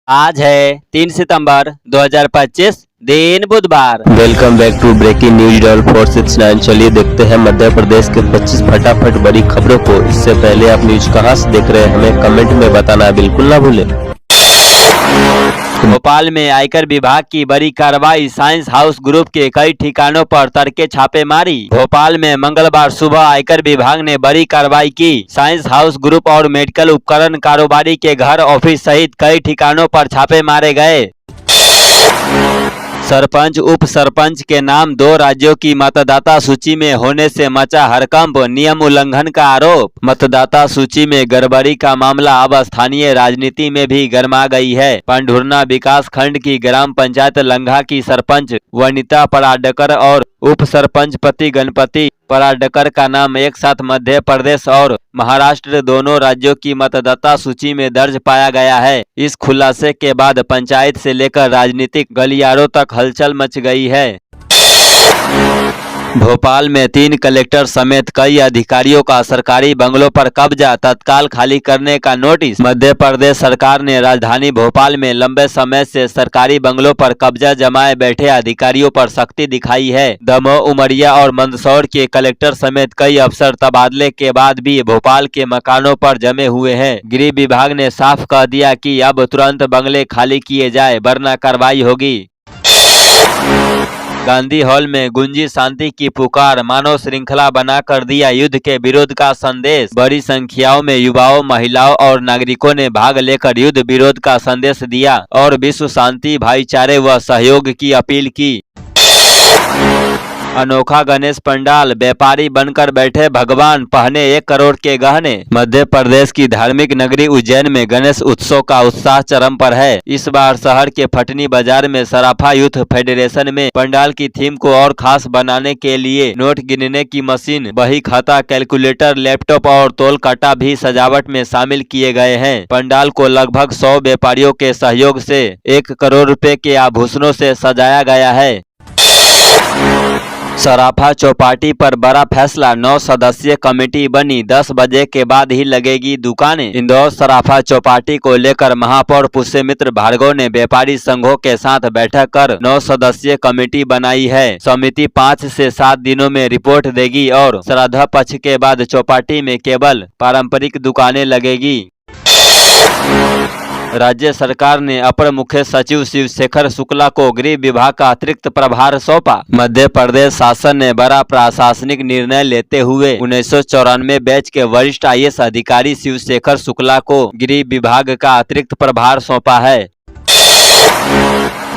आज है 3 सितंबर 2025 दिन बुधवार। Welcome back to breaking news डॉल 469। चलिए देखते हैं मध्य प्रदेश के 25 फटाफट बड़ी खबरों को। इससे पहले आप न्यूज कहां से देख रहे हैं हमें कमेंट में बताना बिल्कुल ना भूलें। भोपाल में आयकर विभाग की बड़ी कार्रवाई, साइंस हाउस ग्रुप के कई ठिकानों पर तड़के छापेमारी। भोपाल में मंगलवार सुबह आयकर विभाग ने बड़ी कार्रवाई की। साइंस हाउस ग्रुप और मेडिकल उपकरण कारोबारी के घर, ऑफिस सहित कई ठिकानों पर छापे मारे गए। सरपंच उप सरपंच के नाम 2 राज्यों की मतदाता सूची में होने से मचा हड़कंप, नियम उल्लंघन का आरोप। मतदाता सूची में गड़बड़ी का मामला अब स्थानीय राजनीति में भी गर्मा गई है। पंढुरना विकास खंड की ग्राम पंचायत लंघा की सरपंच वनिता पराडकर और उप सरपंच पति गणपति पराडकर का नाम एक साथ मध्य प्रदेश और महाराष्ट्र दोनों राज्यों की मतदाता सूची में दर्ज पाया गया है। इस खुलासे के बाद पंचायत से लेकर राजनीतिक गलियारों तक हलचल मच गई है। भोपाल में 3 कलेक्टर समेत कई अधिकारियों का सरकारी बंगलों पर कब्जा, तत्काल खाली करने का नोटिस। मध्य प्रदेश सरकार ने राजधानी भोपाल में लंबे समय से सरकारी बंगलों पर कब्जा जमाए बैठे अधिकारियों पर सख्ती दिखाई है। दमोह, उमरिया और मंदसौर के कलेक्टर समेत कई अफसर तबादले के बाद भी भोपाल के मकानों पर जमे हुए हैं। गृह विभाग ने साफ कह दिया कि अब तुरंत बंगले खाली किए जाए वरना कार्रवाई होगी। गांधी हॉल में गूंजी शांति की पुकार, मानव श्रृंखला बनाकर दिया युद्ध के विरोध का संदेश। बड़ी संख्याओं में युवाओं, महिलाओं और नागरिकों ने भाग लेकर युद्ध विरोध का संदेश दिया और विश्व शांति, भाईचारे व सहयोग की अपील की। अनोखा गणेश पंडाल, व्यापारी बनकर बैठे भगवान, पहने 1 करोड़ के गहने। मध्य प्रदेश की धार्मिक नगरी उज्जैन में गणेश उत्सव का उत्साह चरम पर है। इस बार शहर के फटनी बाजार में सराफा यूथ फेडरेशन में पंडाल की थीम को और खास बनाने के लिए नोट गिनने की मशीन, बही खाता, कैलकुलेटर, लैपटॉप और तौल काटा भी सजावट में शामिल किए गए हैं। पंडाल को लगभग 100 व्यापारियों के सहयोग से 1 करोड़ रुपए के आभूषणों से सजाया गया है। सराफा चौपाटी पर बड़ा फैसला, 9 सदस्यीय कमेटी बनी, 10 बजे के बाद ही लगेगी दुकानें। इंदौर सराफा चौपाटी को लेकर महापौर पुष्यमित्र भार्गव ने व्यापारी संघों के साथ बैठक कर 9 सदस्यीय कमेटी बनाई है। समिति 5 से 7 दिनों में रिपोर्ट देगी और श्राद्ध पक्ष के बाद चौपाटी में केवल पारंपरिक दुकानें लगेगी। राज्य सरकार ने अपर मुख्य सचिव शिवशेखर शुक्ला को गृह विभाग का अतिरिक्त प्रभार सौंपा। मध्य प्रदेश शासन ने बड़ा प्रशासनिक निर्णय लेते हुए 1994 बैच के वरिष्ठ IAS अधिकारी शिवशेखर शुक्ला को गृह विभाग का अतिरिक्त प्रभार सौंपा है।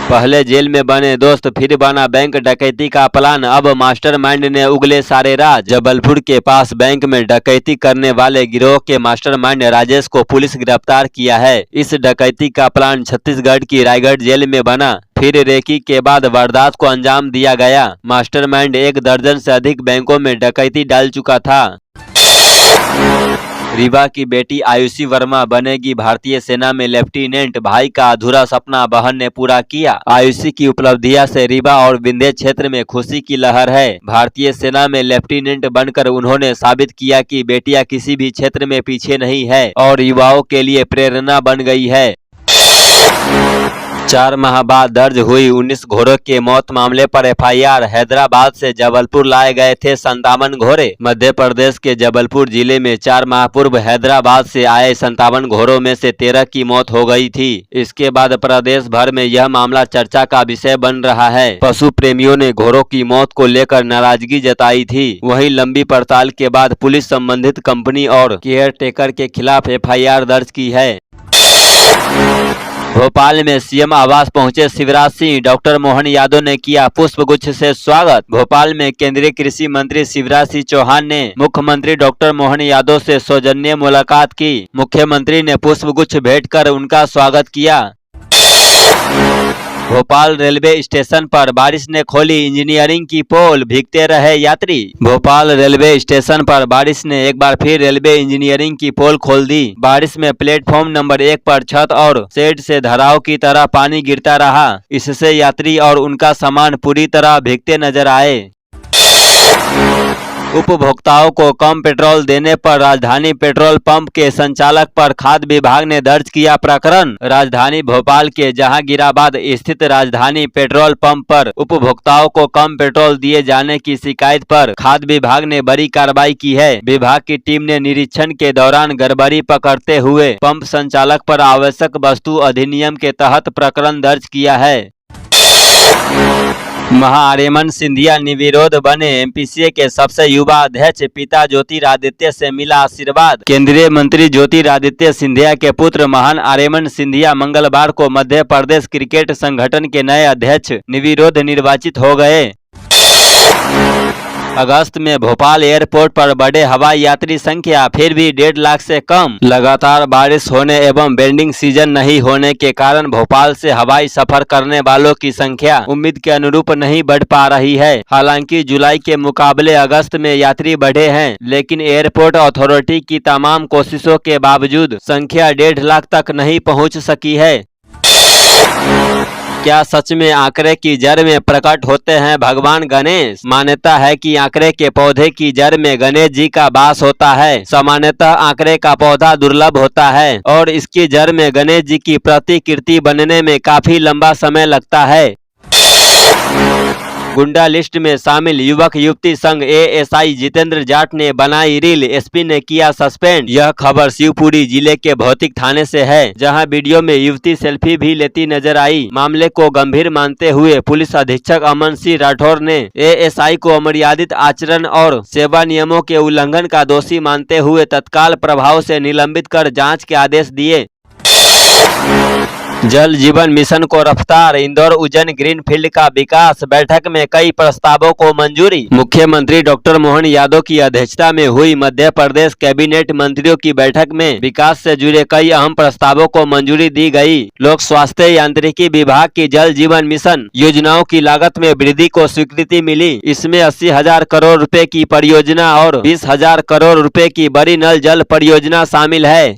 पहले जेल में बने दोस्त, फिर बना बैंक डकैती का प्लान, अब मास्टरमाइंड ने उगले सारे राज। जबलपुर के पास बैंक में डकैती करने वाले गिरोह के मास्टरमाइंड राजेश को पुलिस गिरफ्तार किया है। इस डकैती का प्लान छत्तीसगढ़ की रायगढ़ जेल में बना, फिर रेकी के बाद वारदात को अंजाम दिया गया। मास्टरमाइंड 1 दर्जन से अधिक बैंकों में डकैती डाल चुका था। रीवा की बेटी आयुषी वर्मा बनेगी भारतीय सेना में लेफ्टिनेंट, भाई का अधूरा सपना बहन ने पूरा किया। आयुषी की उपलब्धियां से रीवा और विंध्य क्षेत्र में खुशी की लहर है। भारतीय सेना में लेफ्टिनेंट बनकर उन्होंने साबित किया कि बेटियां किसी भी क्षेत्र में पीछे नहीं है और युवाओं के लिए प्रेरणा बन गई है। 4 माह बाद दर्ज हुई 19 घोड़ों के मौत मामले पर FIR। हैदराबाद से जबलपुर लाए गए थे 57 घोड़े। मध्य प्रदेश के जबलपुर जिले में 4 माह पूर्व हैदराबाद से आए 57 घोड़ों में से 13 की मौत हो गई थी। इसके बाद प्रदेश भर में यह मामला चर्चा का विषय बन रहा है। पशु प्रेमियों ने घोड़ों की मौत को लेकर नाराजगी जताई थी। वहीं लंबी पड़ताल के बाद पुलिस संबंधित कंपनी और केयर टेकर के खिलाफ FIR दर्ज की है। भोपाल में CM आवास पहुंचे शिवराज सिंह, डॉक्टर मोहन यादव ने किया पुष्पगुच्छ से स्वागत। भोपाल में केंद्रीय कृषि मंत्री शिवराज सिंह चौहान ने मुख्यमंत्री डॉक्टर मोहन यादव से सौजन्य मुलाकात की। मुख्यमंत्री ने पुष्पगुच्छ भेंट कर उनका स्वागत किया। भोपाल रेलवे स्टेशन पर बारिश ने खोली इंजीनियरिंग की पोल, भीगते रहे यात्री। भोपाल रेलवे स्टेशन पर बारिश ने एक बार फिर रेलवे इंजीनियरिंग की पोल खोल दी। बारिश में प्लेटफॉर्म नंबर 1 पर छत और शेड से धाराओं की तरह पानी गिरता रहा। इससे यात्री और उनका सामान पूरी तरह भीगते नजर आए। उपभोक्ताओं को कम पेट्रोल देने पर राजधानी पेट्रोल पंप के संचालक पर खाद्य विभाग ने दर्ज किया प्रकरण। राजधानी भोपाल के जहांगीराबाद स्थित राजधानी पेट्रोल पंप पर उपभोक्ताओं को कम पेट्रोल दिए जाने की शिकायत पर खाद्य विभाग ने बड़ी कार्रवाई की है। विभाग की टीम ने निरीक्षण के दौरान गड़बड़ी पकड़ते हुए पंप संचालक पर आवश्यक वस्तु अधिनियम के तहत प्रकरण दर्ज किया है। महाआर्यमन सिंधिया निर्विरोध बने। एमपीसीए के सबसे युवा अध्यक्ष पिता ज्योतिरादित्य से मिला आशीर्वाद। केंद्रीय मंत्री ज्योतिरादित्य सिंधिया के पुत्र महान आर्यमन सिंधिया मंगलवार को मध्य प्रदेश क्रिकेट संगठन के नए अध्यक्ष निर्विरोध निर्वाचित हो गए। अगस्त में भोपाल एयरपोर्ट पर बढ़े हवाई यात्री संख्या, फिर भी 1.5 लाख से कम। लगातार बारिश होने एवं बेंडिंग सीजन नहीं होने के कारण भोपाल से हवाई सफर करने वालों की संख्या उम्मीद के अनुरूप नहीं बढ़ पा रही है। हालांकि जुलाई के मुकाबले अगस्त में यात्री बढ़े हैं, लेकिन एयरपोर्ट अथॉरिटी की तमाम कोशिशों के बावजूद संख्या 1.5 लाख तक नहीं पहुँच सकी है। क्या सच में आंकड़े की जड़ में प्रकट होते हैं भगवान गणेश? मान्यता है कि आंकड़े के पौधे की जड़ में गणेश जी का वास होता है। सामान्यतः आंकड़े का पौधा दुर्लभ होता है और इसकी जड़ में गणेश जी की प्रतिकृति बनने में काफी लंबा समय लगता है। गुंडा लिस्ट में शामिल युवक युवती संघ एएसआई जितेंद्र जाट ने बनाई रील, एसपी ने किया सस्पेंड। यह खबर शिवपुरी जिले के भौतिक थाने से है, जहां वीडियो में युवती सेल्फी भी लेती नजर आई। मामले को गंभीर मानते हुए पुलिस अधीक्षक अमन सिंह राठौर ने एएसआई को अमर्यादित आचरण और सेवा नियमों के उल्लंघन का दोषी मानते हुए तत्काल प्रभाव से निलंबित कर जाँच के आदेश दिए। जल जीवन मिशन को रफ्तार, इंदौर उज्जैन ग्रीनफील्ड का विकास। बैठक में कई प्रस्तावों को मंजूरी। मुख्यमंत्री डॉक्टर मोहन यादव की अध्यक्षता में हुई मध्य प्रदेश कैबिनेट मंत्रियों की बैठक में विकास से जुड़े कई अहम प्रस्तावों को मंजूरी दी गई। लोक स्वास्थ्य यांत्रिकी विभाग की जल जीवन मिशन योजनाओं की लागत में वृद्धि को स्वीकृति मिली। इसमें 80,000 करोड़ रुपए की परियोजना और 20,000 करोड़ रुपए की बड़ी नल जल परियोजना शामिल है।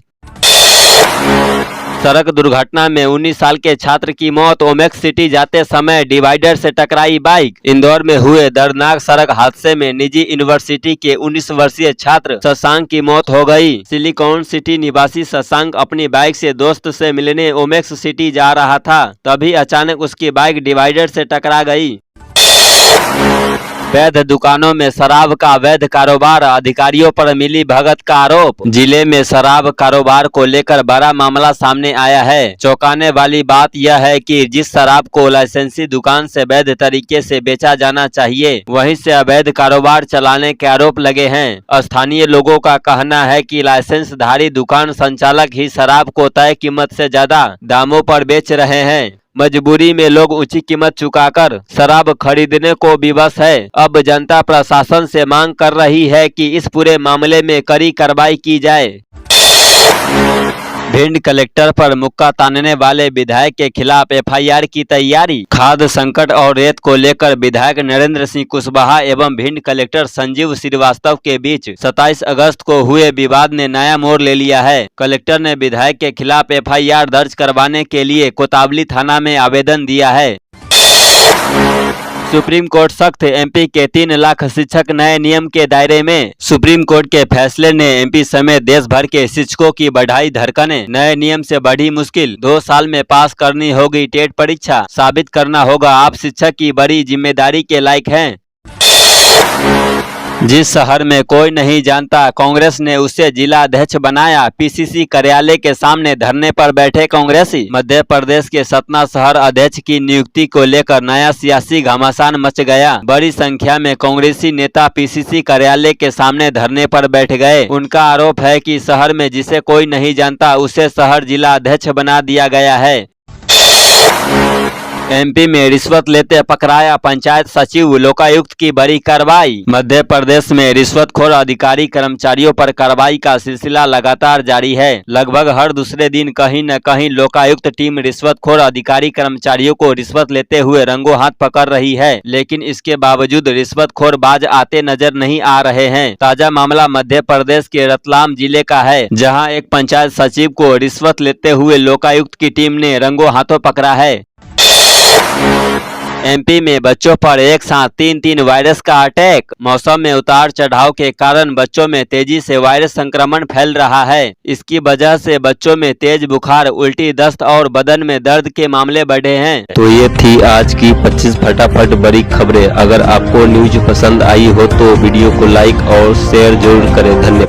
सड़क दुर्घटना में 19 साल के छात्र की मौत। ओमेक्स सिटी जाते समय डिवाइडर से टकराई बाइक। इंदौर में हुए दर्दनाक सड़क हादसे में निजी यूनिवर्सिटी के 19 वर्षीय छात्र शशांक की मौत हो गई। सिलिकॉन सिटी निवासी शशांक अपनी बाइक से दोस्त से मिलने ओमेक्स सिटी जा रहा था, तभी अचानक उसकी बाइक डिवाइडर से टकरा गई। वैध दुकानों में शराब का अवैध कारोबार, अधिकारियों पर मिली भगत का आरोप। जिले में शराब कारोबार को लेकर बड़ा मामला सामने आया है। चौंकाने वाली बात यह है कि जिस शराब को लाइसेंसी दुकान से वैध तरीके से बेचा जाना चाहिए, वहीं से अवैध कारोबार चलाने के आरोप लगे हैं। स्थानीय लोगों का कहना है कि लाइसेंसधारी दुकान संचालक ही शराब को तय कीमत से ज्यादा दामों पर बेच रहे हैं। मजबूरी में लोग ऊंची कीमत चुकाकर शराब खरीदने को विवश है। अब जनता प्रशासन से मांग कर रही है कि इस पूरे मामले में कड़ी कार्रवाई की जाए। भिंड कलेक्टर पर मुक्का तानने वाले विधायक के खिलाफ एफआईआर की तैयारी। खाद्य संकट और रेत को लेकर विधायक नरेंद्र सिंह कुशवाहा एवं भिंड कलेक्टर संजीव श्रीवास्तव के बीच 27 अगस्त को हुए विवाद ने नया मोड़ ले लिया है। कलेक्टर ने विधायक के खिलाफ एफआईआर दर्ज करवाने के लिए कोतवाली थाना में आवेदन दिया है। सुप्रीम कोर्ट सख्त, एमपी के 3 लाख शिक्षक नए नियम के दायरे में। सुप्रीम कोर्ट के फैसले ने एमपी समेत देश भर के शिक्षकों की बढ़ाई धड़कनें। नए नियम से बढ़ी मुश्किल, 2 साल में पास करनी होगी टेट परीक्षा। साबित करना होगा आप शिक्षक की बड़ी जिम्मेदारी के लायक हैं। जिस शहर में कोई नहीं जानता, कांग्रेस ने उसे जिला अध्यक्ष बनाया। पीसीसी कार्यालय के सामने धरने पर बैठे कांग्रेसी। मध्य प्रदेश के सतना शहर अध्यक्ष की नियुक्ति को लेकर नया सियासी घमासान मच गया। बड़ी संख्या में कांग्रेसी नेता पीसीसी कार्यालय के सामने धरने पर बैठ गए। उनका आरोप है कि शहर में जिसे कोई नहीं जानता, उसे शहर जिला अध्यक्ष बना दिया गया है। एमपी में रिश्वत लेते पकड़ाया पंचायत सचिव, लोकायुक्त की बड़ी कार्रवाई। मध्य प्रदेश में रिश्वतखोर अधिकारी कर्मचारियों पर कार्रवाई का सिलसिला लगातार जारी है। लगभग हर दूसरे दिन कहीं न कहीं लोकायुक्त टीम रिश्वतखोर अधिकारी कर्मचारियों को रिश्वत लेते हुए रंगों हाथ पकड़ रही है, लेकिन इसके बावजूद रिश्वतखोर बाज आते नजर नहीं आ रहे हैं। ताजा मामला मध्य प्रदेश के रतलाम जिले का है, जहां एक पंचायत सचिव को रिश्वत लेते हुए लोकायुक्त की टीम ने रंगों हाथों पकड़ा है। एमपी में बच्चों पर एक साथ 3 वायरस का अटैक। मौसम में उतार चढ़ाव के कारण बच्चों में तेजी से वायरस संक्रमण फैल रहा है। इसकी वजह से बच्चों में तेज बुखार, उल्टी, दस्त और बदन में दर्द के मामले बढ़े हैं। तो ये थी आज की 25 फटाफट बड़ी खबरें। अगर आपको न्यूज पसंद आई हो तो वीडियो को लाइक और शेयर जरूर करें। धन्यवाद।